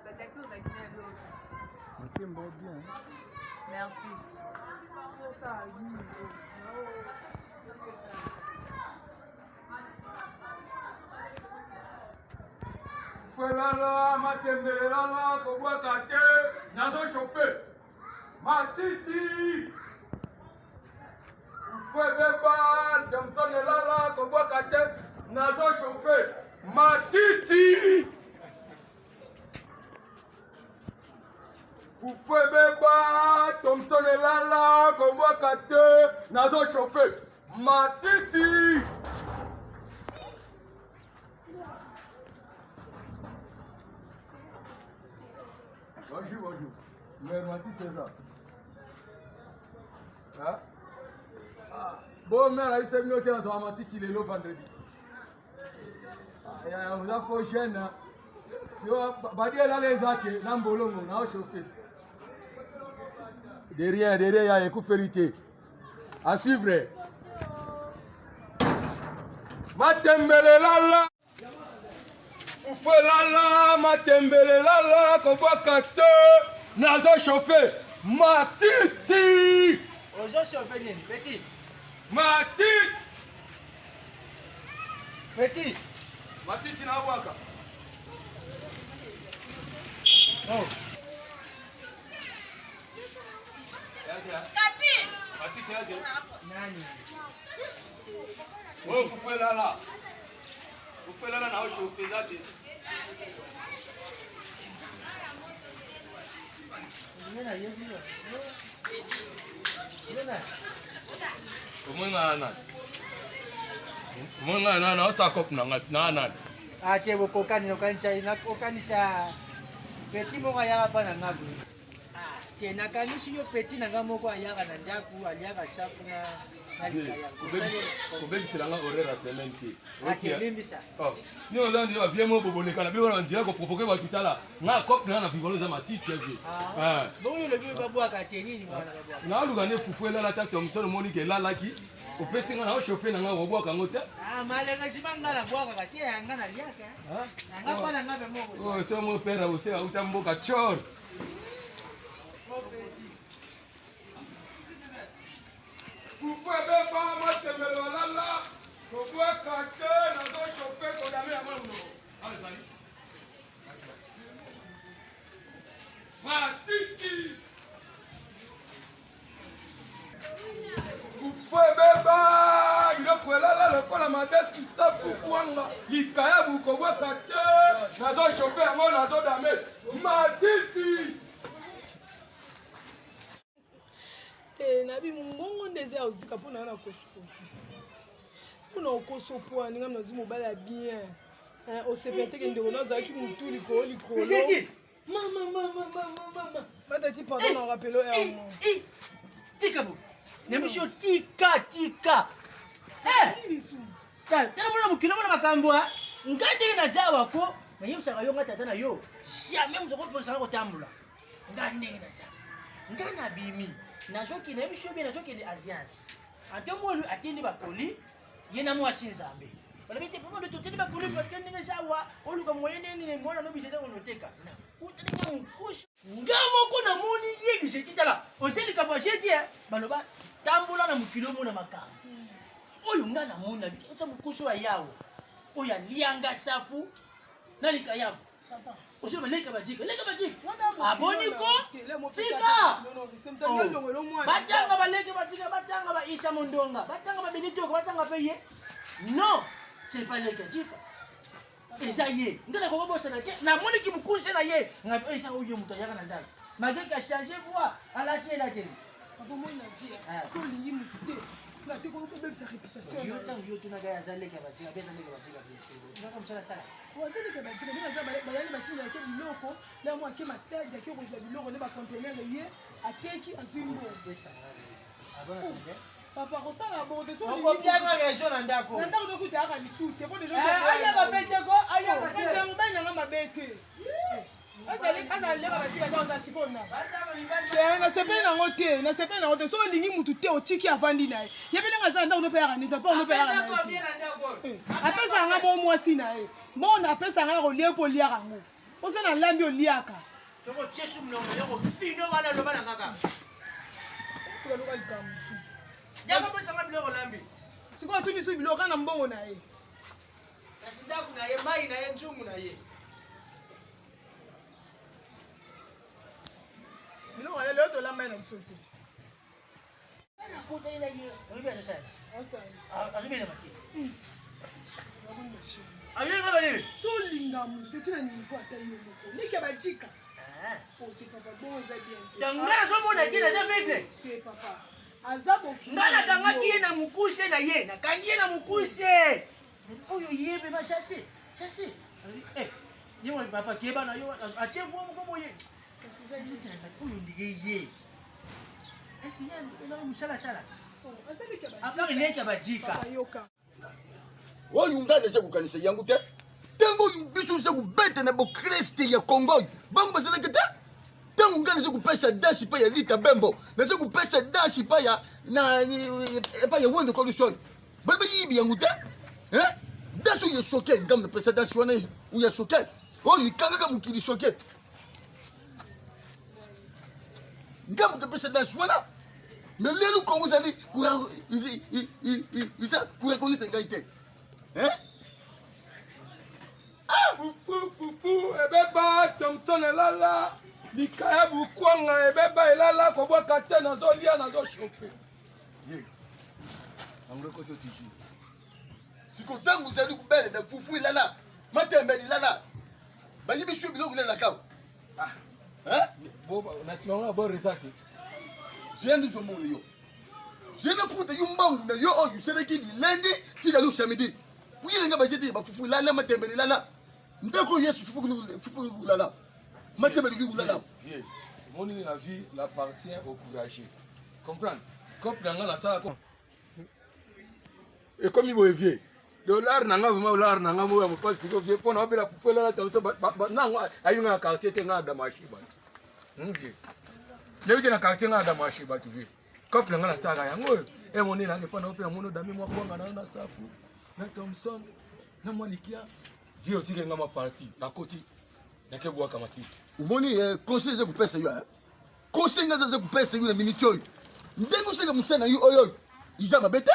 C'est quelque chose avec l'autre. Ok, bon, bien. Merci. Felala matembelelala kobwaka te nazo chauffe matiti febeba jamsonelala kobwaka te nazo chauffe matiti febeba tomsonelala kobwaka te nazo chauffe matiti. Bonjour. Mais Matiti, c'est ça. Hein? Bon, mais là, il s'est mis au terrain sur Matiti le vendredi. On a fait chaîne. Si on va dire là, les actes, Nambolo, on a chauffé. Derrière, il y a un coup vérité. À suivre. Matembele lala. Ufelala matembele lala kobwaka te nazo chauffe matiti. Ozo chauffe nini petit? Matiti. Petit. Matiti na bwaka. Oh. Kapi. Matiti yake. Nani? Wewe ufelala. Ufelala na chauffe zake. Umwana na osakop na ngati na nani. Ate bokokani okanisha petit moko ayaka mpa na ngabu. Te nakanisi yo petit na nga moko ayaka na ndaku aliaka shafu na Kobebisela horaire ya semaine te. ate limbisa. Ni olandi ba bien mo boboleka na bio na nzira ko provoquer ba tutala. Nga kop na vigolo za matiti yake. Bon yo le bio babwaka te nini mwana babwaka. Na luka ne fufu la tacto msono monike la laki. Opesi nga na chauffer na nga robwaka ngote. Malenga sibanga na bwaka kati yanga na liaka. Nga kwa na ngabe moko. Oh so mo pera ose utamboka chor. Fufebe ba matembelo lala kobwaka te nazo chauffer kodame ya mwana. Matiti. Fufebe biloko elala lokola madesi safu kwanga likaya bukobwaka te nazo chauffer yango nazo dame matiti. Nabi mungongo ndeze auzika pona na kosukofu pona okosopo ninga mnazi mobala bien o sepete ke ndeko nazaki mutu likolo mama batati pardon na rappelo ya tika bo nemisho tika tana mwana mukilo mwana makambo ngande na zawa ko naye usanga yo ngata tana yo jamais mzoko posa ko tambula ngande na zawa ngana bimi nazoki na misho bien nazoki de asiance atomolu atindi bakoli yena mwasi nzambe balabite pomo de toteli bakoli parce que ninga zawa oluka moyene ngine mwana no bisete onoteka na utaninga mkushu ngamo ko na moni yebise titala oseli kapasheti baloba tambula na mukilo mona makamba oyo ngana mona bikicha mkushu wa yawo oya lianga safu nani kayabo Ojo leka bajika. Aboniko. Sika. Batanga baleke bajika batanga ba Isa Mondonga. Batanga ba Benito batanga peye. Non, c'est pas leka jika. Eza ye. Ngana ko bosa na te. Na moni ki mukunse na ye. Ngabe Isa oyo mutayaka na ndani. Mageka changer voix ala tie la télé. Papa moi na vie. So lingi mutute. Na te ko bebisa réputation. Yo tuna ga yazaleka bajika beza leka bajika bese. Ngako msala sala. Wazali ke batina bina za bayali batina yake biloko la mo ake mataji ake ko biloko ne ba conteneur ye ateki azwimbo pesa abana papa ko sala bo de so ko bianga région na ndako de kutaka lisute po de jo aya ba pete ko aya ba pete ko banya nga mabete azali leka batika za sikona na sepe na ngote so lingi mutu te otiki avandi naye yebele nga za ndako no pera ni to po no pera na apesa nga mo mwasi naye mo na apesa nga ko lie po lia rango oza na lambi oliaka soko tiesu mnono yoko fino wana loba na kaka okaluka likambo yako posanga biloko lambi sikoyo atuni so biloko na mbongo na ye kasi ndako na ye mai na ye nzungu na ye biloko ya leo tolamba ye na biso te solinga moto tina nivo ata yo moko nike bajika ote papa bongo eza bien ngana somona tina eza faible te papa aza boki nga nakangaki ye na mokuse na ye nakangi ye na mokuse oyo yebe bachase chase yewa papa keba na yo atie vo moko boye oyo ndike ye est-ce qu'il y a un musala affaire neke bajika oyo ngana eza kokanisa yango te ntango oyo biso eza kobeta na bokriste ya kongo oyo bango bazalaki te ntango ngana eza kopesa dasi mpa ya lita bembo naza kopesa dasi mpa epa ya wende colusol bali bayibi yango te dasi oyo esoke ngambo napesa dasi wana oyo esoke oyo ekangaka mokili soke ngambo kapesa dasi wana me lelo kongo ezali kurekonite ngai te fufu ebeba Thompson elala likaya bukwanga ebeba elala kobwaka te nazolia nazochauffe anglokoto tiji siko ntango ozali kobele na fufu elala matembeli elala bayibi sio biloko lelaka na nsima ngo na boresaki ziende zomona yo ziende futa yo mbangu na yo oyo oselaki lilendi tika lo samedi kuyilenga bajete bafufu elala matembeli elala ndeko yesu fufu kulala matembeli kulala moni la vie l'appartient au courageux comprendre cop nanga la sala ko et comme il vie dollar nanga vraiment dollar nanga mo ya mo pas siko vie pona obela fufu elala tamso nanga ayunga quartier te nga damashi ba ngi lebi na quartier nga damashi ba tu vie cop nanga la sala yango e moni nanga pona opela mono dami mo kwanga na safu na Thompson na malikia vie otike nga ma parti na koti na kebwa kama titi umoni conseil eza kopesa yo conseil nga eza kopesa yo na minute oyo ndenge osenga mosala yo oyo iza mabe te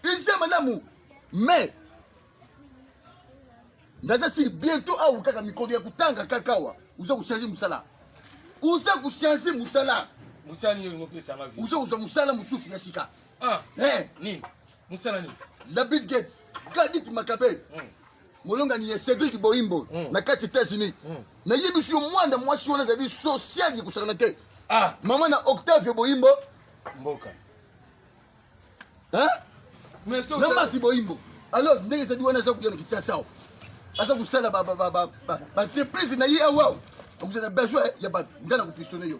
eza malamu mais naza sili bientôt awu kaka mikolo ya kotanga kaka awa uza kochange mosala uza kochange mosala musani yo ngopesa ma vie uza kozwa mosala mosusu ya sika nini musala nini la Bill Gates kaditi makabe molongani ya Cédric Boimbo na kati États-Unis na yebi sio mwanda mwasi wana zabi social kusakana te mama na Octavio Boimbo mboka mais so na Marti Boimbo alors ndenge zadi wana za kujana kitasa asa kusala ba entreprise na ye awa okuzana besoin ya ba ngana kupistonner yo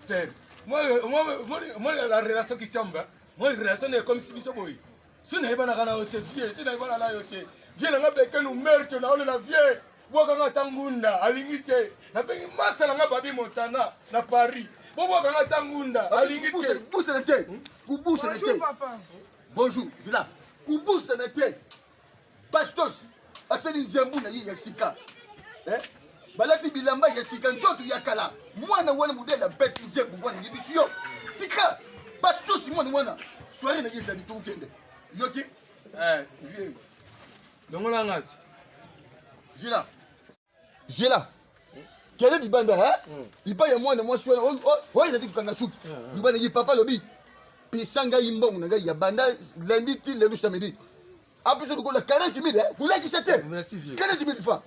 père moi la relation qui tombe moi la relation est comme si biso boy si na ibana kana ote vie si na ibana la yote vie na ngabeke no merke na ole la vie boka nga tangunda alingite na pengi masala nga babi Montana na Paris boka nga tangunda alingite kubusa na te kubusa na te bonjour zila kubusa na te pastos asali nzembu na yi ya sika balati bilamba ya sika nzoto ya kala mwana wana mudela beti nzembu wana yibisio tika pastos mwana soirée na yeza bitokende yoki vieux longola ngati Zila kele libanda ipa ya mwana mwasi wana oyo ezali kokanga suki libanda ye papa lobi pisanga yimbongo na ngai ya banda lundi ti lelo samedi apeso lokola 40,000 kulakisa te 40,000 fois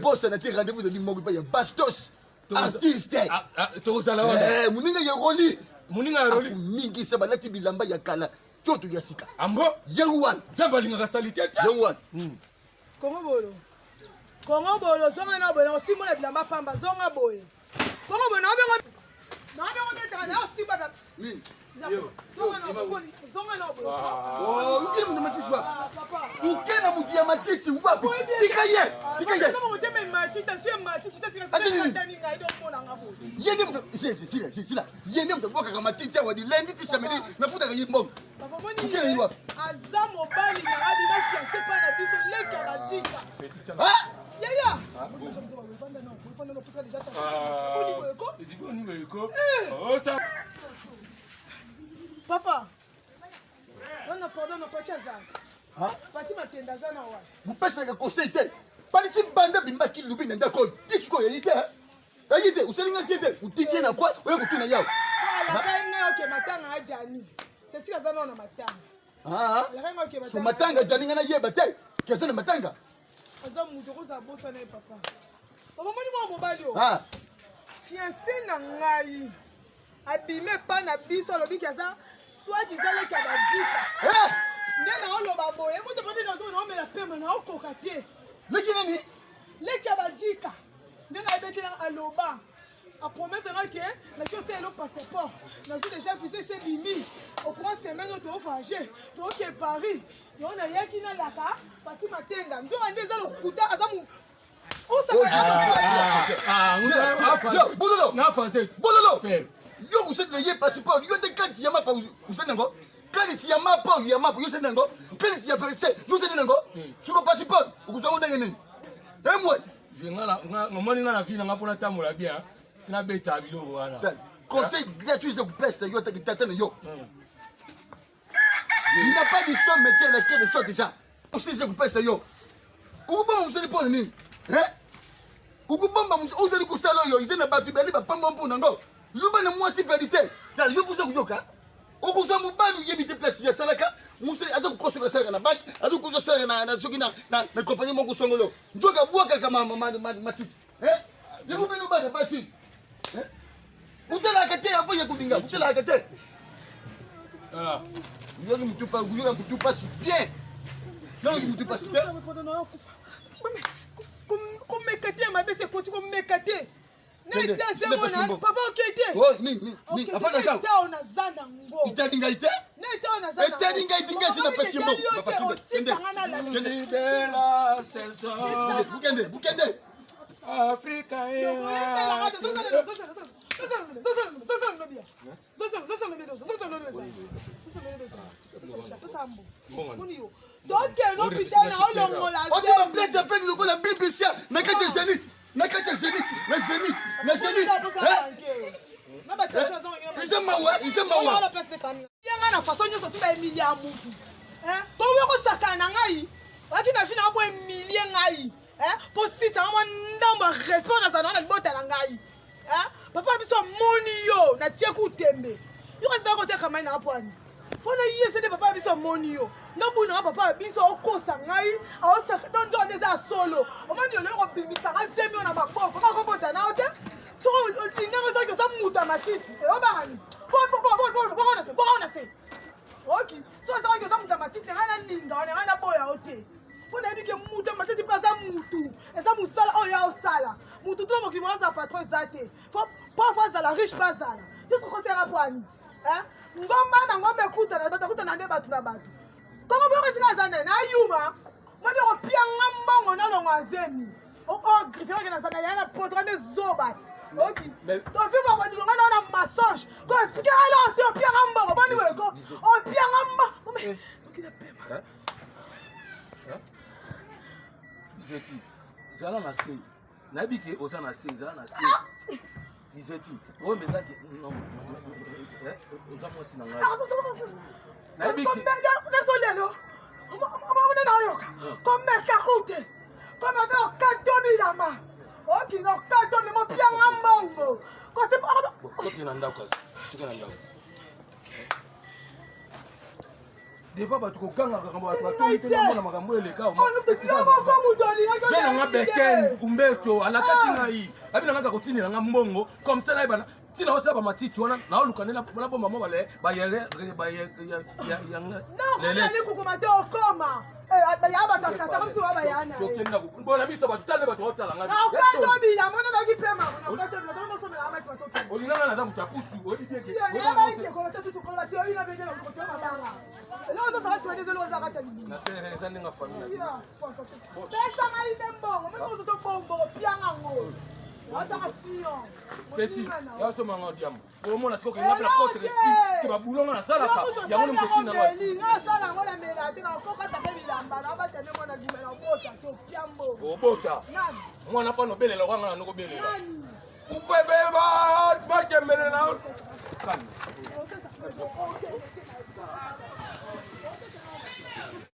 bosa na ti rendez-vous de moko ipa ya bastos artiste moninga ya roli mingi sa balati bilamba ya kala coto ya sika ambo yango wana zamba lingaka salite te yango wana kongo bolo zonga na boye na osimona bilamba pamba zonga boye kongo boye na obengo Non, mais on est là aussi, madame. Nini? Oh, ukile mundu matiti wapi? papa. Ukena mundu ya matiti wapi? Tikaye. Yende mundu sila. Yende mundu boka kama matiti wa di lendi ti samedi nafuta ka yimbo. Ukena yi wapi? Aza mobali na abi na fiancé pa na biso leka na tika. Ah? Yaya. Papa. Wana pardon na pacha za. Pati matenda za na wa. Mupesa ka conseil te. Pali ti banda bimba ki lubi nda ko disco yite. Ayite uselinga sete utikie na kwa wewe kutuna yao. Ala kainga oke matanga ajani. Sesi kaza na matanga. Ah. Ala kainga oke matanga. So matanga jalinga na yeba te. Kesa na matanga. Aza mutu ko za bosa na papa. Papa moni mwa mobali o. Ah. Fiancé na ngai. Abime pa na biso lobi kaza soit disant le kabadjika. Eh! Ndena oloba boye moto pande na zo na omela pema na okoka te. Leki nani? Le kabadjika. Ndena ebetela aloba. A promettre que na yo c'est le passeport. Na zo déjà visé c'est bimi. Au courant semaine to ofagé. To ke Paris. Yo na yaki na laka pati matenga. Nzo andeza lo kuta azamu. Bololo. Na français. Bololo. Yo uset le ye passeport. Yo de kanti yama pa uset nango. Kanti yama pa yo set nango. Kanti ya verse yo set nango. Suko passeport. Ukuza ndenge nini? Emwe. Ngala ngomoni na vie na ngapona tamola bien. Fina beta biloko wana. Conseil gratuit ku pesa yo takitata na yo. Il n'a pas dit son métier lequel de sorte déjà. Aussi je ku pesa yo. Ukuboma museli pona nini? Ukubomba uzali kusala yo izena batu bali ba pamba mpona ngo. Luba na mwasi validité. Dans yo buza kuyoka. Okuza mubali yebite place ya salaka. Museli aza kukosa salaka na bank, aza kukosa salaka na soki na compagnie moko songolo. Njoka bwaka kama matiti. Yego beno ba basi. Utala kate hapo ya kudinga. Utala kate. Ah. Yogi mtupa si bien. Yogi mtupa si bien. Comme mécaté, ma belle, c'est quoi tu comme mécaté? Papa, ok, oh, ni. Afin ça. Itadinga ite? Itadinga c'est la passion. Papa, bella saison. Bukende. Africa. Donc, non, putain, on l'a on dit ma plainte a fait le la BBC, na kati Zénith. Na Zénith. Ils mawa. Yanga na façon nyoso tu ba emilia mutu. Po we ko sakana ngai. Waki na fina bo emilie ngai. Po sisa mo ndamba respect na sana na bota na ngai. Papa biso moni yo na tie ku tembe. Yo ka sita ko te kama na apwani. Pona yiye se de papa biso moni yo. Ngabu na papa biso okosa ngai. Aosa ndo ndeza solo. Omani yo le ko bimisa nga zemi na maboko. Ka ko bota na ote. So linga so ke sa muta matiti. O bangani. Bona se. Okay. So sa ke sa muta matiti ngana linga ngana boya ote. Pona ebike muta matiti pa za mutu. Eza musala o ya osala. Mutu to mo ki mo za patron zate. Faut pas faire la riche pas ça. Yo so ko se rapwani. Ngomba na ngombe kuta na bata na batu na batu. Koko boko sika zana na yuma. Mwana ko pia ngambongo na lo ngazemi. O griffe ke na zana yana potra de zobat. Okay. To fi ba ko ngana na massage. Ko sika ala o pia ngambongo bani we ko. O pia ngamba. Okina pema. Zeti. Zala na sei. Na bike oza na sei, zala na sei. Zeti. O mezaki non. Oza mo sina ngai. Na bike. Na solelo. Mama na yoka. Comme kakute. Comme na kadomi lama. Okay, no kadomi mo pia ngambongo. Ko se pa. Tukina ndako kasi. Tukina ndako. Des fois tu kokanga kama watu watu tena makambo eleka o eskiza ko mutoli ya jana nga beken kumbeto alakati ngai abi nanga kotinela nga mbongo comme ça na ibana tina osala bamatiti wana naoluka nde napo mama bale bayele kukuma te okoma baya batatata kamsi wa bayana bona miso bato tale bato otala nga okatobila mona naki pe mama okatobila tono somela amaki batoto olinganga naza mutu ya pusu olibeke yabaikekolo te tutukola te oyina bengela kotoya mabanga eloko tosala nsima te zelo ozaka tali eza ndenga famille pesanga ine mbongo mona ozoto bombongo piangango wataka fiyo peti yasomanga odiamo omona sikoke ngapela kote ke babulonga nasalaka yango nomupeti nangasala yango na mela te nakokatake bilamba na batane mwana limela obota to piambo obota mwana mpa nobelela okanga na nokobelela upebeba bakemelela